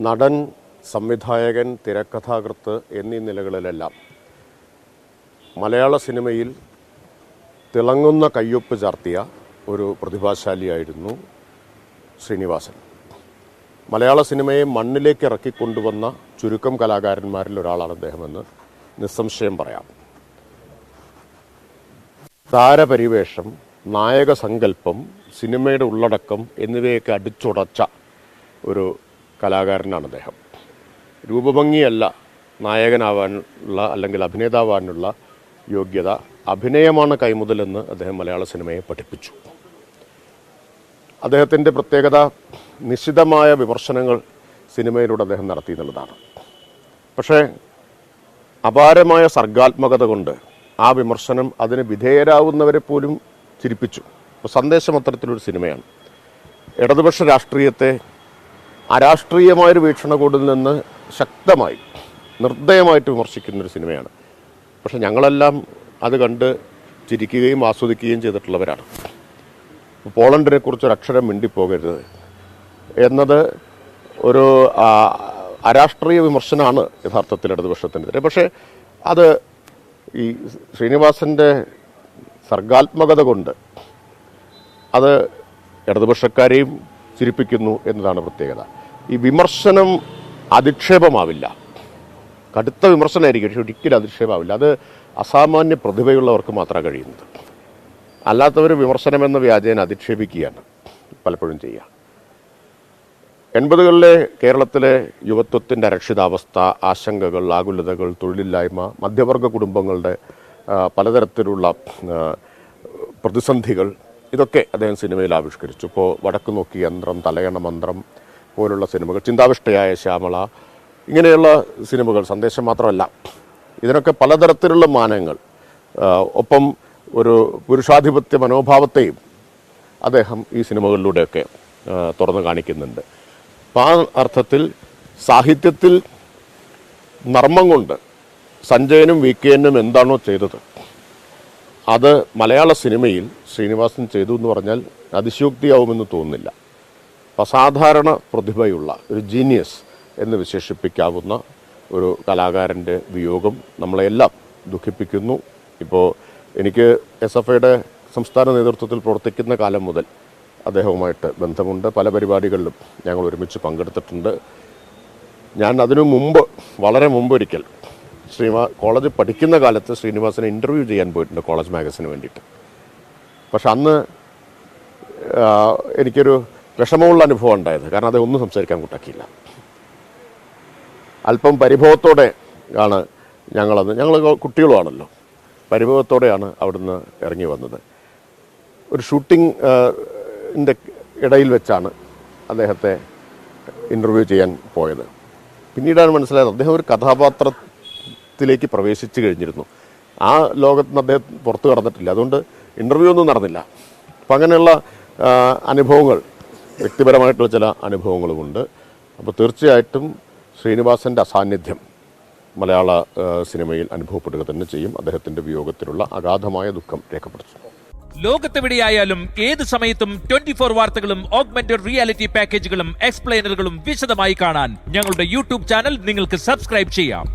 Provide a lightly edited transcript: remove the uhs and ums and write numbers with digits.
നടൻ, സംവിധായകൻ, തിരക്കഥാകൃത്ത് എന്നീ നിലകളിലെല്ലാം മലയാള സിനിമയിൽ തിളങ്ങുന്ന കയ്യൊപ്പ് ചാർത്തിയ ഒരു പ്രതിഭാശാലിയായിരുന്നു ശ്രീനിവാസൻ. മലയാള സിനിമയെ മണ്ണിലേക്ക് ഇറക്കിക്കൊണ്ടുവന്ന ചുരുക്കം കലാകാരന്മാരിൽ ഒരാളാണ് അദ്ദേഹമെന്ന് നിസ്സംശയം പറയാം. താരപരിവേഷം, നായക സങ്കല്പം, സിനിമയുടെ ഉള്ളടക്കം എന്നിവയൊക്കെ അടിച്ചുടച്ച ഒരു കലാകാരനാണ് അദ്ദേഹം. രൂപഭംഗിയല്ല നായകനാവാനുള്ള അല്ലെങ്കിൽ അഭിനേതാവാനുള്ള യോഗ്യത, അഭിനയമാണ് കൈമുതലെന്ന് അദ്ദേഹം മലയാള സിനിമയെ പഠിപ്പിച്ചു. അദ്ദേഹത്തിൻ്റെ പ്രത്യേകത നിശിതമായ വിമർശനങ്ങൾ സിനിമയിലൂടെ അദ്ദേഹം നടത്തി എന്നുള്ളതാണ്. പക്ഷേ അപാരമായ സർഗാത്മകത കൊണ്ട് ആ വിമർശനം അതിന് വിധേയരാകുന്നവരെ പോലും ചിരിപ്പിച്ചു. അപ്പോൾ സന്ദേശം അത്തരത്തിലൊരു സിനിമയാണ്. ഇടതുപക്ഷ രാഷ്ട്രീയത്തെ അരാഷ്ട്രീയമായൊരു വീക്ഷണകോണിൽ നിന്ന് ശക്തമായി നിർദ്ദയമായിട്ട് വിമർശിക്കുന്നൊരു സിനിമയാണ്. പക്ഷെ ഞങ്ങളെല്ലാം അത് കണ്ട് ചിരിക്കുകയും ആസ്വദിക്കുകയും ചെയ്തിട്ടുള്ളവരാണ്. പോളണ്ടിനെ കുറിച്ചൊരക്ഷരം മിണ്ടിപ്പോകരുത് എന്നത് ഒരു അരാഷ്ട്രീയ വിമർശനമാണ് യഥാർത്ഥത്തിൽ ഇടതുപക്ഷത്തിനെതിരെ. പക്ഷേ അത് ഈ ശ്രീനിവാസൻ്റെ സർഗാത്മകത കൊണ്ട് അത് ഇടതുപക്ഷക്കാരെയും ചിരിപ്പിക്കുന്നു എന്നതാണ് പ്രത്യേകത. ഈ വിമർശനം അധിക്ഷേപമാവില്ല, കടുത്ത വിമർശനമായിരിക്കും, പക്ഷെ ഒരിക്കലും അധിക്ഷേപമാവില്ല. അത് അസാമാന്യ പ്രതിഭയുള്ളവർക്ക് മാത്രമാണ് കഴിയുന്നത്. അല്ലാത്തവർ വിമർശനമെന്ന വ്യാജേന അധിക്ഷേപിക്കുകയാണ് പലപ്പോഴും ചെയ്യുക. 80കളിലെ കേരളത്തിലെ യുവത്വത്തിൻ്റെ അരക്ഷിതാവസ്ഥ, ആശങ്കകൾ, ആകുലതകൾ, തൊഴിലില്ലായ്മ, മധ്യവർഗ കുടുംബങ്ങളുടെ പലതരത്തിലുള്ള പ്രതിസന്ധികൾ, ഇതൊക്കെ അദ്ദേഹം സിനിമയിൽ ആവിഷ്കരിച്ചു. ഇപ്പോൾ വടക്ക് നോക്കി യന്ത്രം, തലയണ മന്ത്രം പോലുള്ള സിനിമകൾ, ചിന്താവിഷ്ടയായ ശ്യാമള, ഇങ്ങനെയുള്ള സിനിമകൾ, സന്ദേശം മാത്രമല്ല, ഇതിനൊക്കെ പലതരത്തിലുള്ള മാനങ്ങൾ, ഒപ്പം ഒരു പുരുഷാധിപത്യ മനോഭാവത്തെയും അദ്ദേഹം ഈ സിനിമകളിലൂടെയൊക്കെ തുറന്നു കാണിക്കുന്നുണ്ട്. അപ്പം ആ അർത്ഥത്തിൽ സാഹിത്യത്തിൽ നർമ്മം കൊണ്ട് സഞ്ജയനും VKനും എന്താണോ ചെയ്തത് അത് മലയാള സിനിമയിൽ ശ്രീനിവാസൻ ചെയ്തു എന്ന് പറഞ്ഞാൽ അതിശയോക്തിയാവുമെന്ന് തോന്നുന്നില്ല. അസാധാരണ പ്രതിഭയുള്ള ഒരു ജീനിയസ് എന്ന് വിശേഷിപ്പിക്കാവുന്ന ഒരു കലാകാരൻ്റെ വിയോഗം നമ്മളെല്ലാം ദുഃഖിപ്പിക്കുന്നു. ഇപ്പോൾ എനിക്ക് SFIയുടെ സംസ്ഥാന നേതൃത്വത്തിൽ പ്രവർത്തിക്കുന്ന കാലം മുതൽ അദ്ദേഹവുമായിട്ട് ബന്ധമുണ്ട്. പല പരിപാടികളിലും ഞങ്ങൾ ഒരുമിച്ച് പങ്കെടുത്തിട്ടുണ്ട്. ഞാൻ അതിനു മുമ്പ്, വളരെ മുമ്പൊരിക്കൽ കോളേജ് പഠിക്കുന്ന കാലത്ത് ശ്രീനിവാസനെ ഇൻ്റർവ്യൂ ചെയ്യാൻ പോയിട്ടുണ്ട് കോളേജ് മാഗസിന് വേണ്ടിയിട്ട്. പക്ഷെ അന്ന് എനിക്കൊരു വിഷമമുള്ള അനുഭവം ഉണ്ടായത്. കാരണം അത് ഒന്നും സംസാരിക്കാൻ കൂട്ടാക്കിയില്ല. അല്പം പരിഭവത്തോടെ ആണ് ഞങ്ങൾ കുട്ടികളുമാണല്ലോ, പരിഭവത്തോടെയാണ് അവിടുന്ന് ഇറങ്ങി വന്നത്. ഒരു ഷൂട്ടിങ്ങിൻ്റെ ഇടയിൽ വെച്ചാണ് അദ്ദേഹത്തെ ഇൻ്റർവ്യൂ ചെയ്യാൻ പോയത്. പിന്നീടാണ് മനസ്സിലായത് അദ്ദേഹം ഒരു കഥാപാത്രത്തിലേക്ക് പ്രവേശിച്ചു കഴിഞ്ഞിരുന്നു. ആ ലോകത്ത് നിന്ന് അദ്ദേഹം പുറത്തു കടന്നിട്ടില്ല. അതുകൊണ്ട് ഇൻ്റർവ്യൂ ഒന്നും നടന്നില്ല. അപ്പം അങ്ങനെയുള്ള അനുഭവങ്ങൾ, വ്യക്തിപരമായിട്ടുള്ള ചില അനുഭവങ്ങളുമുണ്ട്. അപ്പോൾ തീർച്ചയായിട്ടും ശ്രീനിവാസൻ്റെ അസാന്നിധ്യം മലയാള സിനിമയിൽ അനുഭവപ്പെടുക തന്നെ ചെയ്യും. അദ്ദേഹത്തിൻ്റെ വിയോഗത്തിലുള്ള അഗാധമായ ദുഃഖം രേഖപ്പെടുത്തുന്നു. ലോകത്തെവിടെയായാലും ഏത് സമയത്തും 24 വാർത്തകളും ഓഗ്മെന്റഡ് റിയാലിറ്റി പാക്കേജുകളും എക്സ്പ്ലെയിനറുകളും വിശദമായി കാണാൻ ഞങ്ങളുടെ യൂട്യൂബ് ചാനൽ നിങ്ങൾക്ക് സബ്സ്ക്രൈബ് ചെയ്യാം.